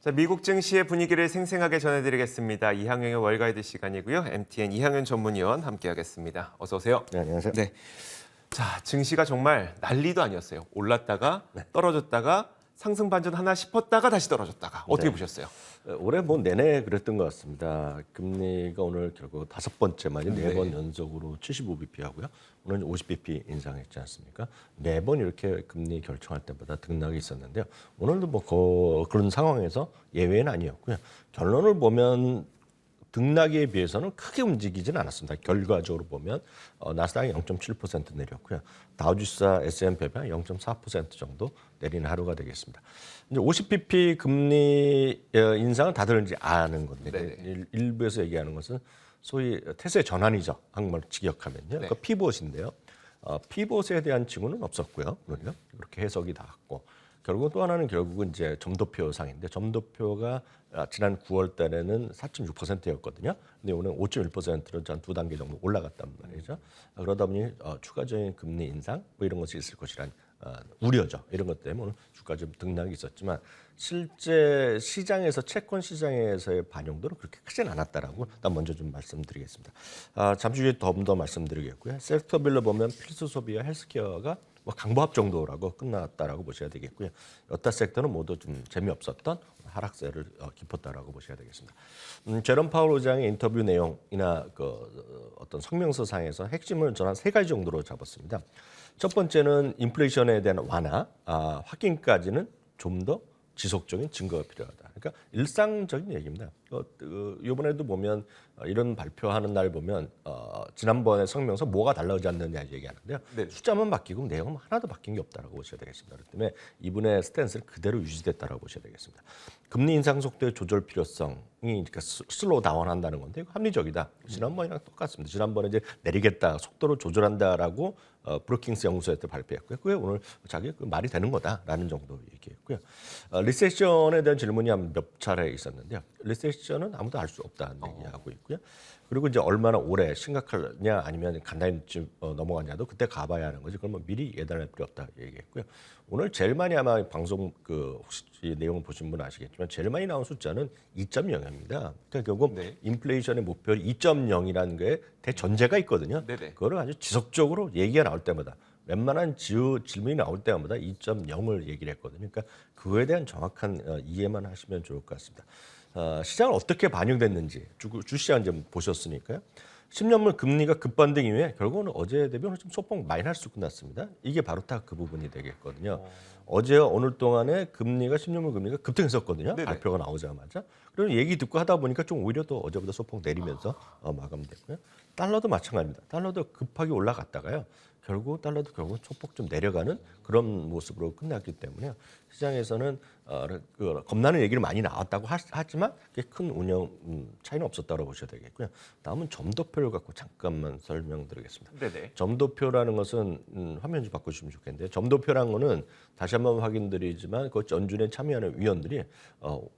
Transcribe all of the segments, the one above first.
자, 미국 증시의 분위기를 생생하게 전해드리겠습니다. 이항영의 월가이드 시간이고요. MTN 이항영 전문위원 함께하겠습니다. 어서 오세요. 네, 안녕하세요. 네. 자, 증시가 정말 난리도 아니었어요. 올랐다가 떨어졌다가 상승 반전 하나 싶었다가 다시 떨어졌다가 어떻게 보셨어요? 올해 뭐 내내 그랬던 것 같습니다. 금리가 오늘 결국 5번째 만이 네. 4번 연속으로 75bp 하고요. 오늘 50bp 인상했지 않습니까? 4번 이렇게 금리 결정할 때마다 등락이 있었는데요. 오늘도 뭐 그런 상황에서 예외는 아니었고요. 결론을 보면 등락에 비해서는 크게 움직이지는 않았습니다. 결과적으로 보면 나스닥이 0.7% 내렸고요. 다우지수와 S&P가 0.4% 정도 내리는 하루가 되겠습니다. 이제 50bp 금리 인상은 다들 이제 아는 건데 네. 일부에서 얘기하는 것은 소위 태세 전환이죠. 한국말로 직역하면요. 그 피봇인데요. 피봇에 대한 징후는 없었고요. 그러니까 그렇게 해석이 닿았고. 결국 또 하나는 결국은 이제 점도표 상인데 점도표가 지난 9월 달에는 4.6%였거든요. 근데 오늘 5.1%로 한 두 단계 정도 올라갔단 말이죠. 그러다 보니 추가적인 금리 인상 뭐 이런 것이 있을 것이란 우려죠. 이런 것 때문에 오늘 주가 좀 등락이 있었지만 실제 시장에서 채권 시장에서의 반영도는 그렇게 크진 않았다라고 일단 먼저 좀 말씀드리겠습니다. 잠시 후에 더 말씀드리겠고요. 섹터별로 보면 필수 소비와 헬스케어가 뭐 강보합 정도라고 끝났다라고 보셔야 되겠고요. 여타 섹터는 모두 좀 재미없었던 하락세를 깊었다라고 보셔야 되겠습니다. 제롬 파월 의장의 인터뷰 내용이나 어떤 성명서상에서 핵심을 저는 한 3가지 정도로 잡았습니다. 첫 번째는 인플레이션에 대한 완화, 확인까지는 좀 더 지속적인 증거가 필요하다. 그러니까 일상적인 얘기입니다. 이번에도 보면 이런 발표하는 날 보면 지난번에 성명서 뭐가 달라지지 않느냐 얘기하는데요. 네. 숫자만 바뀌고 내용은 하나도 바뀐 게 없다라고 보셔야 되겠습니다. 그렇기 때문에 이분의 스탠스는 그대로 유지됐다라고 보셔야 되겠습니다. 금리 인상 속도의 조절 필요성이 그러니까 슬로우 다운한다는 건데 합리적이다. 지난번이랑 똑같습니다. 지난번에 이제 내리겠다, 속도를 조절한다라고 브루킹스 연구소에서 발표했고요. 그게 오늘 자기 말이 되는 거다라는 정도 얘기했고요. 리세션에 대한 질문이 한 몇 차례 있었는데요. 리세션은 아무도 알 수 없다는 얘기하고 있고요. 그리고 이제 얼마나 오래 심각하냐 아니면 간단히 넘어가냐도 그때 가봐야 하는 거지. 그러면 미리 예단할 필요 없다 얘기했고요. 오늘 제일 많이 아마 방송 혹시 내용을 보신 분 아시겠지만 제일 많이 나온 숫자는 2.0입니다. 그러니까 결국 인플레이션의 목표 2.0이라는 게 대전제가 있거든요. 네네. 그거를 아주 지속적으로 얘기가 나올 때마다 웬만한 질문이 나올 때마다 2.0을 얘기를 했거든요. 그러니까 그거에 대한 정확한 이해만 하시면 좋을 것 같습니다. 시장은 어떻게 반영됐는지 주시장 좀 보셨으니까요. 10년물 금리가 급반등 이후에 결국은 어제 대비 오늘 좀 소폭 마이너스로 끝났습니다. 이게 바로 딱 그 부분이 되겠거든요. 어제와 오늘 동안에 10년물 금리가 급등했었거든요. 네네. 발표가 나오자마자. 그리고 얘기 듣고 하다 보니까 좀 오히려 더 어제보다 소폭 내리면서 마감됐고요. 달러도 마찬가지입니다. 달러도 급하게 올라갔다가요. 결국 달러도 결국 소폭 좀 내려가는 그런 모습으로 끝났기 때문에 시장에서는 겁나는 얘기를 많이 나왔다고 하지만 그게 큰 운영 차이는 없었다고 보셔야 되겠고요. 다음은 점도표를 갖고 잠깐만 설명드리겠습니다. 네네. 점도표라는 것은 화면 좀 바꾸시면 좋겠는데요. 점도표라는 거는 다시 한번 확인드리지만 그 연준에 참여하는 위원들이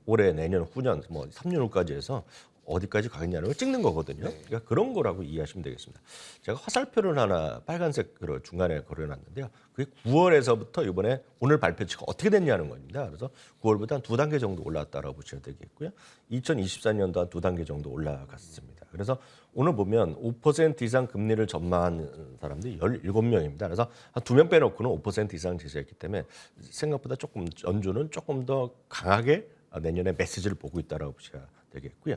올해, 내년, 후년, 뭐 3년 후까지 해서 어디까지 가겠냐는 걸 찍는 거거든요. 그러니까 그런 거라고 이해하시면 되겠습니다. 제가 화살표를 하나 빨간색으로 중간에 걸어놨는데요. 그게 9월에서부터 이번에 오늘 발표치가 어떻게 됐냐는 겁니다. 그래서 9월보다 한 2단계 정도 올라왔다라고 보셔야 되겠고요. 2024년도 한 2단계 정도 올라갔습니다. 그래서 오늘 보면 5% 이상 금리를 전망하는 사람들이 17명입니다. 그래서 한 2명 빼놓고는 5% 이상 제시했기 때문에 생각보다 조금 연준은 조금 더 강하게 내년에 메시지를 보고 있다라고 보셔야 되겠고요.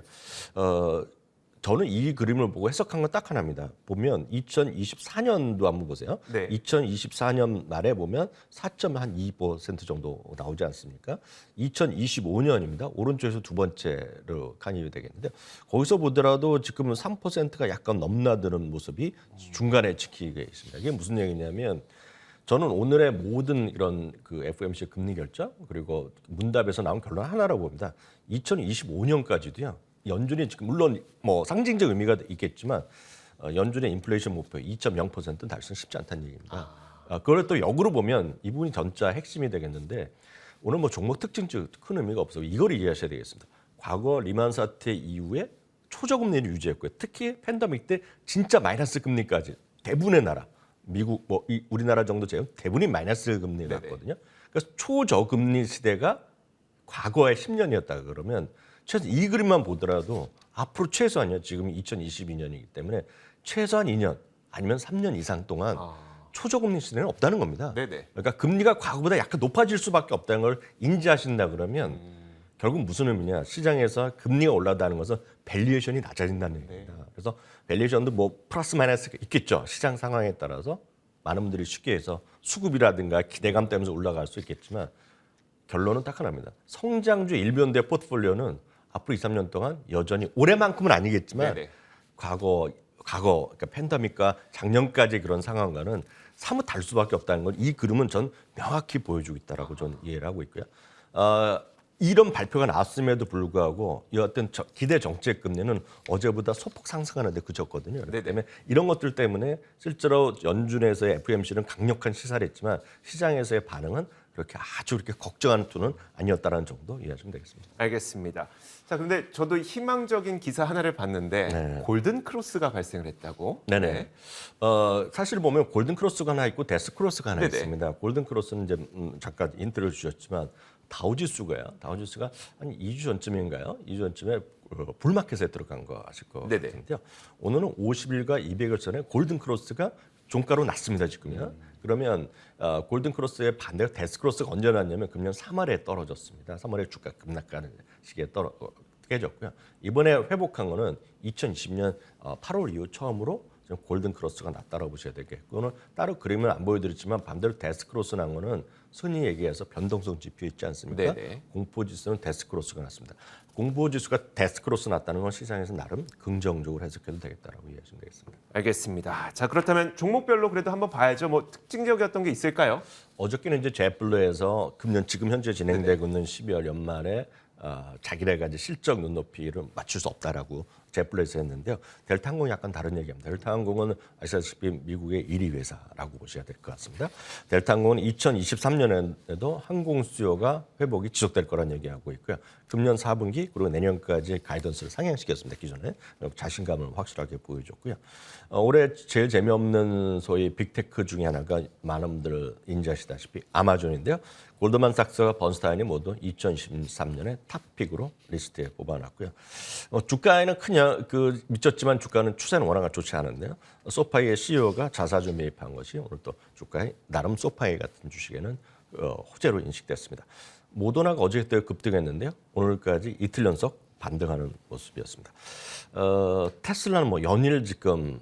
저는 이 그림을 보고 해석한 건 딱 하나입니다. 보면 2024년도 한번 보세요. 네. 2024년 말에 보면 4.2% 정도 나오지 않습니까? 2025년입니다. 오른쪽에서 두 번째로 간이 되겠는데 거기서 보더라도 지금은 3%가 약간 넘나드는 모습이 중간에 지키게 있습니다. 이게 무슨 얘기냐면 저는 오늘의 모든 이런 그 FOMC 금리 결정 그리고 문답에서 나온 결론 하나라고 봅니다. 2025년까지도요. 연준이 지금 물론 뭐 상징적 의미가 있겠지만 연준의 인플레이션 목표 2.0%는 달성 쉽지 않다는 얘기입니다. 그걸 또 역으로 보면 이 부분이 전자 핵심이 되겠는데 오늘 뭐 종목 특징적 큰 의미가 없어요. 이걸 이해하셔야 되겠습니다. 과거 리만 사태 이후에 초저금리를 유지했고요. 특히 팬데믹 때 진짜 마이너스 금리까지 대부분의 나라 미국 우리나라 정도 제외 대부분이 마이너스 금리 났거든요. 그래서 초저금리 시대가 과거에 10년이었다 그러면 최소 이 그림만 보더라도 앞으로 최소한요. 지금 2022년이기 때문에 최소한 2년 아니면 3년 이상 동안 초저금리 시대는 없다는 겁니다. 네네. 그러니까 금리가 과거보다 약간 높아질 수밖에 없다는 걸 인지하신다 그러면 결국 무슨 의미냐? 시장에서 금리가 올라가는 것은 밸류에이션이 낮아진다는 얘기입니다. 그래서 밸류에이션도 뭐 플러스 마이너스가 있겠죠. 시장 상황에 따라서 많은 분들이 쉽게 해서 수급이라든가 기대감 때문에 올라갈 수 있겠지만 결론은 딱 하나입니다. 성장주 일변대 포트폴리오는 앞으로 2, 3년 동안 여전히 올해만큼은 아니겠지만 네네. 과거 그러니까 팬데믹과 작년까지 그런 상황과는 사뭇 다를 수밖에 없다는 걸 이 그림은 전 명확히 보여주고 있다라고 저는 이해를 하고 있고요. 이런 발표가 나왔음에도 불구하고 이 어떤 기대 정책 금리는 어제보다 소폭 상승하는데 그쳤거든요. 그렇기 때문에 이런 것들 때문에 실제로 연준에서의 FOMC는 강력한 시사를 했지만 시장에서의 반응은 그렇게 아주 그렇게 걱정하는 톤은 아니었다는 정도 이해하시면 되겠습니다. 알겠습니다. 자, 그런데 저도 희망적인 기사 하나를 봤는데 네. 골든 크로스가 발생을 했다고. 네네. 네. 사실 보면 골든 크로스가 하나 있고 데스 크로스가 하나 네네. 있습니다. 골든 크로스는 이제 잠깐 인트로를 주셨지만 다우지수가요. 다우지수가 한 2주 전쯤인가요? 2주 전쯤에 불마켓에 들어간 거 아실 것 네네. 같은데요. 오늘은 50일과 200일 전에 골든 크로스가 종가로 났습니다. 지금요. 그러면 골든 크로스의 반대로 데스 크로스가 언제 났냐면 금년 3월에 떨어졌습니다. 3월에 주가 급락하는 시기에 깨졌고요. 이번에 회복한 거는 2020년 8월 이후 처음으로 지금 골든 크로스가 났다라고 보셔야 되겠고, 오늘 따로 그림을 안 보여드렸지만 반대로 데스 크로스 난 거는 흔히 얘기해서 변동성 지표 있지 않습니까? 네네. 공포지수는 데스 크로스가 났습니다. 공포지수가 데스 크로스 났다는 건 시장에서 나름 긍정적으로 해석해도 되겠다라고 이해하시면 되겠습니다. 알겠습니다. 자, 그렇다면 종목별로 그래도 한번 봐야죠. 뭐 특징적이었던 게 있을까요? 어저께는 이제 제플로에서 지금 현재 진행되고 있는 12월 연말에 자기네가 이제 실적 눈높이를 맞출 수 없다라고 제플로에서 했는데요. 델타항공이 약간 다른 얘기입니다. 델타항공은 아시다시피 미국의 1위 회사라고 보셔야 될 것 같습니다. 델타항공은 2023년에도 항공 수요가 회복이 지속될 거란 얘기하고 있고요. 금년 4분기 그리고 내년까지 가이던스를 상향시켰습니다. 기존에 자신감을 확실하게 보여줬고요. 올해 제일 재미없는 소위 빅테크 중에 하나가 많은 분들 인지하시다시피 아마존인데요. 골드만삭스와 번스타인이 모두 2023년에 탑픽으로 리스트에 뽑아놨고요. 주가에는 미쳤지만 주가는 추세는 워낙 좋지 않은데요. 소파이의 CEO가 자사주 매입한 것이 오늘 또 주가에 나름 소파이 같은 주식에는 호재로 인식됐습니다. 모더나가 어제부터 급등했는데요. 오늘까지 이틀 연속 반등하는 모습이었습니다. 테슬라는 뭐 연일 지금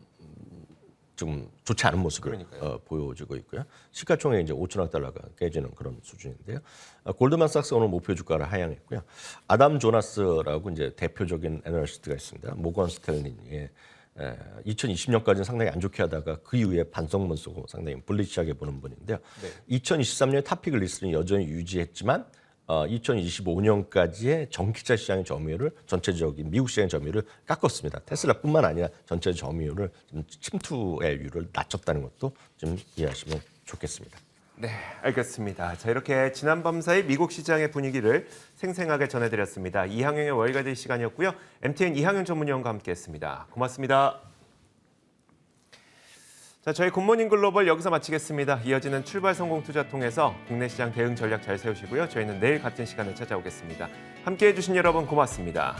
좀 좋지 않은 모습을 보여주고 있고요. 시가총액 이제 5천억 달러가 깨지는 그런 수준인데요. 골드만삭스 오늘 목표 주가를 하향했고요. 아담 조나스라고 이제 대표적인 애널리스트가 있습니다. 모건 스탠리의 2020년까지는 상당히 안 좋게 하다가 그 이후에 반성문 쓰고 상당히 불리시하게 보는 분인데요. 2023년 탑픽 리스트는 여전히 유지했지만 2025년까지의 전기차 시장의 점유율을 전체적인 미국 시장의 점유율을 깎았습니다. 테슬라뿐만 아니라 전체 점유율을 좀 침투율을 낮췄다는 것도 좀 이해하시면 좋겠습니다. 네, 알겠습니다. 자, 이렇게 지난 밤 사이 미국 시장의 분위기를 생생하게 전해드렸습니다. 이항영의 월가드 시간이었고요. MTN 이항영 전문위원과 함께했습니다. 고맙습니다. 자, 저희 굿모닝 글로벌 여기서 마치겠습니다. 이어지는 출발 성공 투자 통해서 국내 시장 대응 전략 잘 세우시고요. 저희는 내일 같은 시간에 찾아오겠습니다. 함께해 주신 여러분 고맙습니다.